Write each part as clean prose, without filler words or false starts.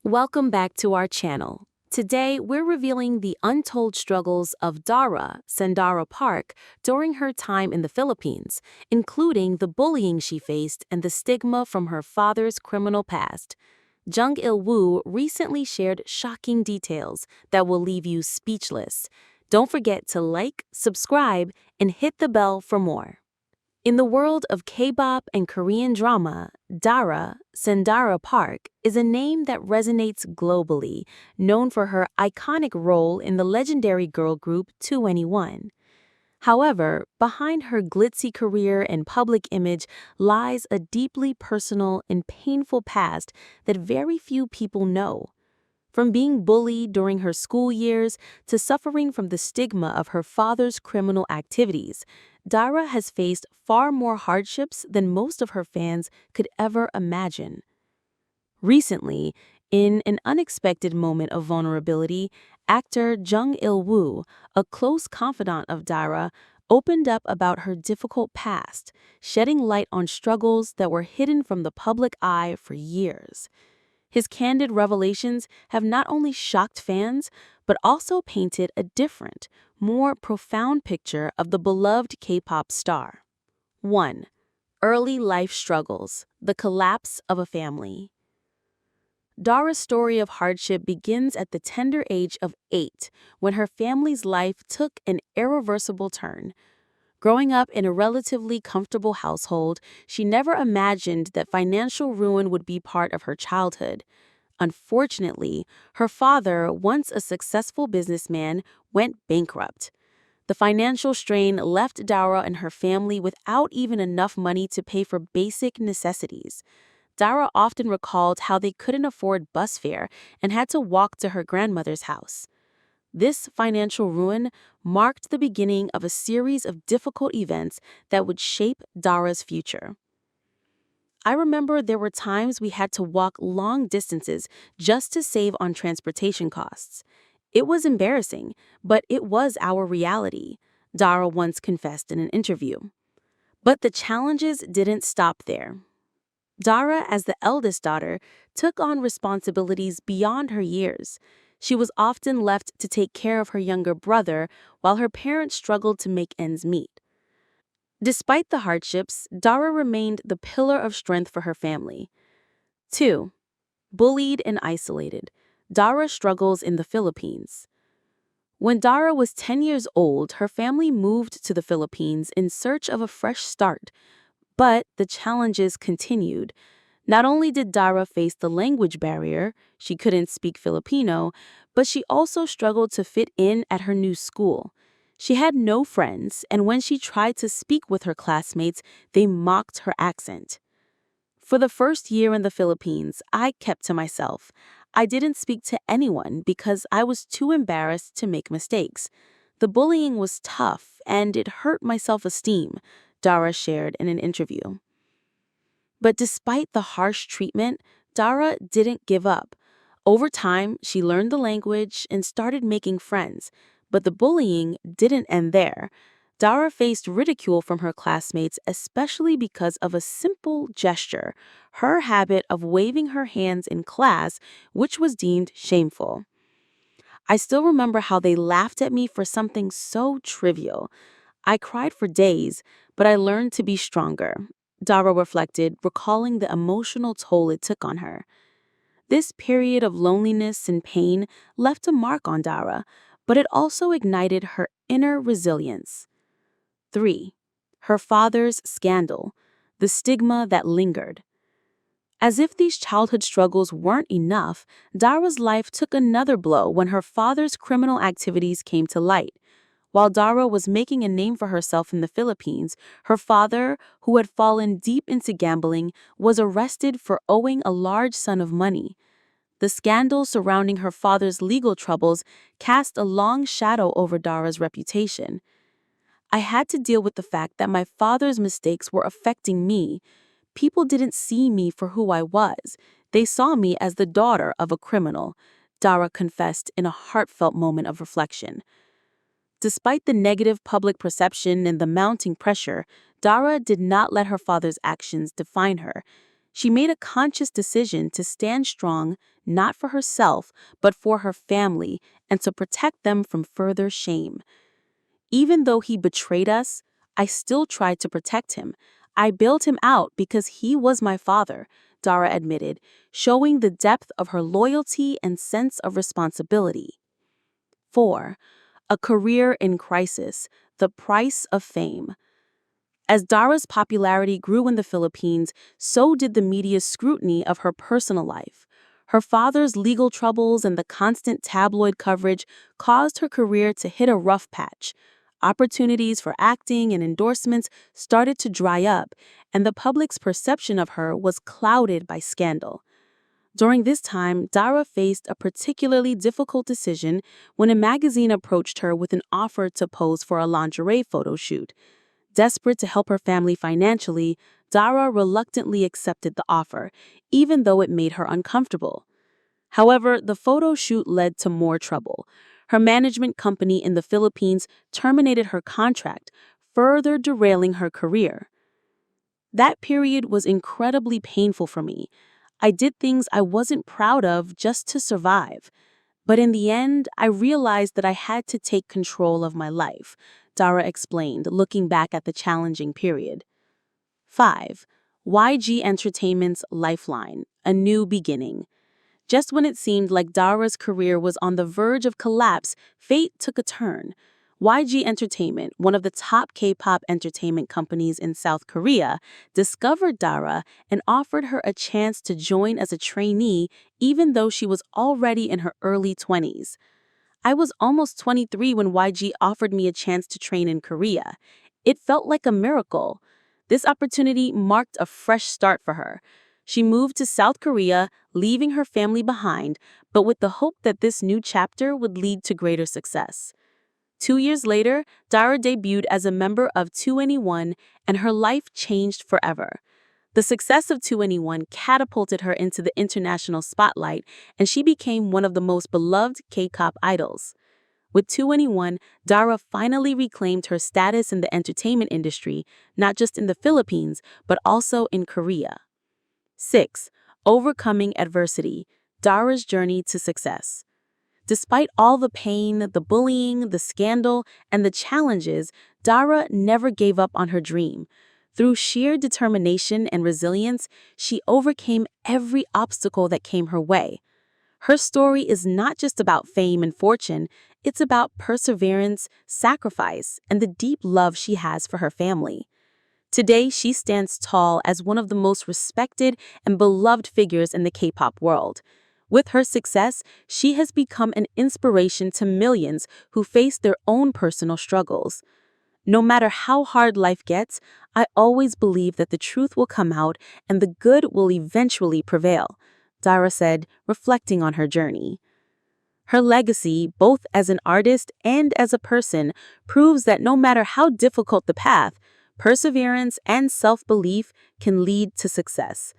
Welcome back to our channel. Today, we're revealing the untold struggles of Dara Sandara Park during her time in the Philippines, including the bullying she faced and the stigma from her father's criminal past. Jung Il-woo recently shared shocking details that will leave you speechless. Don't forget to like, subscribe, and hit the bell for more. In the world of K-pop and Korean drama, Dara Sandara Park is a name that resonates globally, known for her iconic role in the legendary girl group 2NE1. However, behind her glitzy career and public image lies a deeply personal and painful past that very few people know. From being bullied during her school years to suffering from the stigma of her father's criminal activities, Dara has faced far more hardships than most of her fans could ever imagine. Recently, in an unexpected moment of vulnerability, actor Jung Il-woo, a close confidant of Dara, opened up about her difficult past, shedding light on struggles that were hidden from the public eye for years. His candid revelations have not only shocked fans, but also painted a different, more profound picture of the beloved K-pop star. 1. Early life struggles, the collapse of a family. Dara's story of hardship begins at the tender age of 8, when her family's life took an irreversible turn. Growing up in a relatively comfortable household, she never imagined that financial ruin would be part of her childhood. Unfortunately, her father, once a successful businessman, went bankrupt. The financial strain left Dara and her family without even enough money to pay for basic necessities. Dara often recalled how they couldn't afford bus fare and had to walk to her grandmother's house. This financial ruin marked the beginning of a series of difficult events that would shape Dara's future. I remember there were times we had to walk long distances just to save on transportation costs. It was embarrassing, but it was our reality, Dara once confessed in an interview. But the challenges didn't stop there. Dara, as the eldest daughter, took on responsibilities beyond her years. She was often left to take care of her younger brother while her parents struggled to make ends meet. Despite the hardships, Dara remained the pillar of strength for her family. 2. Bullied and isolated. Dara struggles in the Philippines. When Dara was 10 years old, her family moved to the Philippines in search of a fresh start. But the challenges continued. Not only did Dara face the language barrier, she couldn't speak Filipino, but she also struggled to fit in at her new school. She had no friends, and when she tried to speak with her classmates, they mocked her accent. For the first year in the Philippines, I kept to myself. I didn't speak to anyone because I was too embarrassed to make mistakes. The bullying was tough, and it hurt my self-esteem, Dara shared in an interview. But despite the harsh treatment, Dara didn't give up. Over time, she learned the language and started making friends. But the bullying didn't end there. Dara faced ridicule from her classmates, especially because of a simple gesture, her habit of waving her hands in class, which was deemed shameful. I still remember how they laughed at me for something so trivial. I cried for days, but I learned to be stronger, Dara reflected, recalling the emotional toll it took on her. This period of loneliness and pain left a mark on Dara, but it also ignited her inner resilience. 3. Her father's scandal, the stigma that lingered. As if these childhood struggles weren't enough, Dara's life took another blow when her father's criminal activities came to light. While Dara was making a name for herself in the Philippines, her father, who had fallen deep into gambling, was arrested for owing a large sum of money. The scandal surrounding her father's legal troubles cast a long shadow over Dara's reputation. I had to deal with the fact that my father's mistakes were affecting me. People didn't see me for who I was. They saw me as the daughter of a criminal, Dara confessed in a heartfelt moment of reflection. Despite the negative public perception and the mounting pressure, Dara did not let her father's actions define her. She made a conscious decision to stand strong, not for herself, but for her family, and to protect them from further shame. Even though he betrayed us, I still tried to protect him. I bailed him out because he was my father, Dara admitted, showing the depth of her loyalty and sense of responsibility. 4. A career in crisis, the price of fame. As Dara's popularity grew in the Philippines, so did the media's scrutiny of her personal life. Her father's legal troubles and the constant tabloid coverage caused her career to hit a rough patch. Opportunities for acting and endorsements started to dry up, and the public's perception of her was clouded by scandal. During this time, Dara faced a particularly difficult decision when a magazine approached her with an offer to pose for a lingerie photo shoot. Desperate to help her family financially, Dara reluctantly accepted the offer, even though it made her uncomfortable. However, the photo shoot led to more trouble. Her management company in the Philippines terminated her contract, further derailing her career. That period was incredibly painful for me. I did things I wasn't proud of just to survive. But in the end, I realized that I had to take control of my life, Dara explained, looking back at the challenging period. 5. YG Entertainment's Lifeline, a new beginning. Just when it seemed like Dara's career was on the verge of collapse, fate took a turn. YG Entertainment, one of the top K-pop entertainment companies in South Korea, discovered Dara and offered her a chance to join as a trainee even though she was already in her early 20s. I was almost 23 when YG offered me a chance to train in Korea. It felt like a miracle. This opportunity marked a fresh start for her. She moved to South Korea, leaving her family behind, but with the hope that this new chapter would lead to greater success. 2 years later, Dara debuted as a member of 2NE1, and her life changed forever. The success of 2NE1 catapulted her into the international spotlight, and she became one of the most beloved K-pop idols. With 2NE1, Dara finally reclaimed her status in the entertainment industry, not just in the Philippines, but also in Korea. 6. Overcoming adversity, Dara's journey to success. Despite all the pain, the bullying, the scandal, and the challenges, Dara never gave up on her dream. Through sheer determination and resilience, she overcame every obstacle that came her way. Her story is not just about fame and fortune, it's about perseverance, sacrifice, and the deep love she has for her family. Today, she stands tall as one of the most respected and beloved figures in the K-pop world. With her success, she has become an inspiration to millions who face their own personal struggles. No matter how hard life gets, I always believe that the truth will come out and the good will eventually prevail, Dara said, reflecting on her journey. Her legacy, both as an artist and as a person, proves that no matter how difficult the path, perseverance and self-belief can lead to success.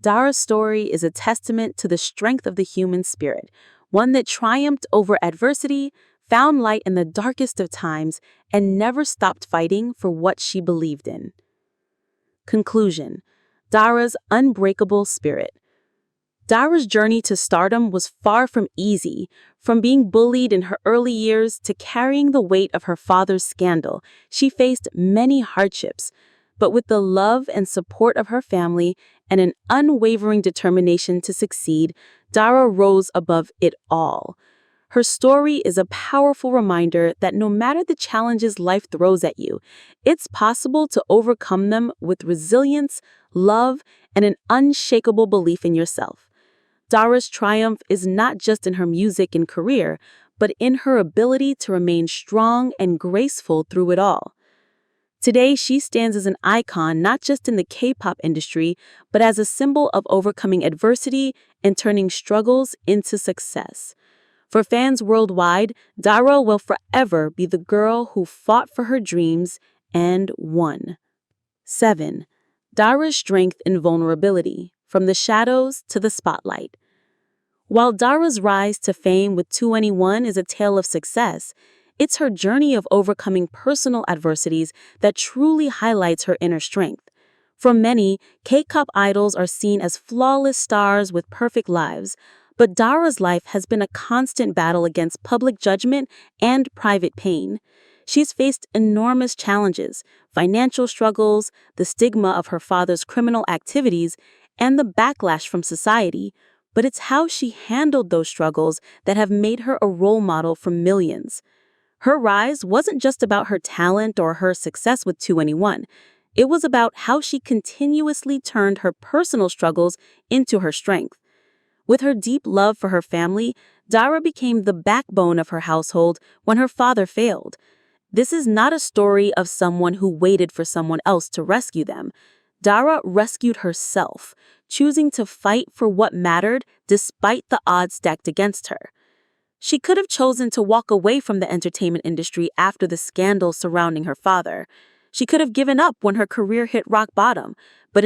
Dara's story is a testament to the strength of the human spirit, one that triumphed over adversity, found light in the darkest of times, and never stopped fighting for what she believed in. Conclusion: Dara's unbreakable spirit. Dara's journey to stardom was far from easy. From being bullied in her early years to carrying the weight of her father's scandal, she faced many hardships. But with the love and support of her family and an unwavering determination to succeed, Dara rose above it all. Her story is a powerful reminder that no matter the challenges life throws at you, it's possible to overcome them with resilience, love, and an unshakable belief in yourself. Dara's triumph is not just in her music and career, but in her ability to remain strong and graceful through it all. Today, she stands as an icon not just in the K-pop industry, but as a symbol of overcoming adversity and turning struggles into success. For fans worldwide, Dara will forever be the girl who fought for her dreams and won. 7. Dara's strength and vulnerability, from the shadows to the spotlight. While Dara's rise to fame with 2NE1 is a tale of success, it's her journey of overcoming personal adversities that truly highlights her inner strength. For many, K-pop idols are seen as flawless stars with perfect lives, but Dara's life has been a constant battle against public judgment and private pain. She's faced enormous challenges, financial struggles, the stigma of her father's criminal activities, and the backlash from society. But it's how she handled those struggles that have made her a role model for millions. Her rise wasn't just about her talent or her success with 2NE1. It was about how she continuously turned her personal struggles into her strength. With her deep love for her family, Dara became the backbone of her household when her father failed. This is not a story of someone who waited for someone else to rescue them. Dara rescued herself, choosing to fight for what mattered despite the odds stacked against her. She could have chosen to walk away from the entertainment industry after the scandal surrounding her father. She could have given up when her career hit rock bottom, but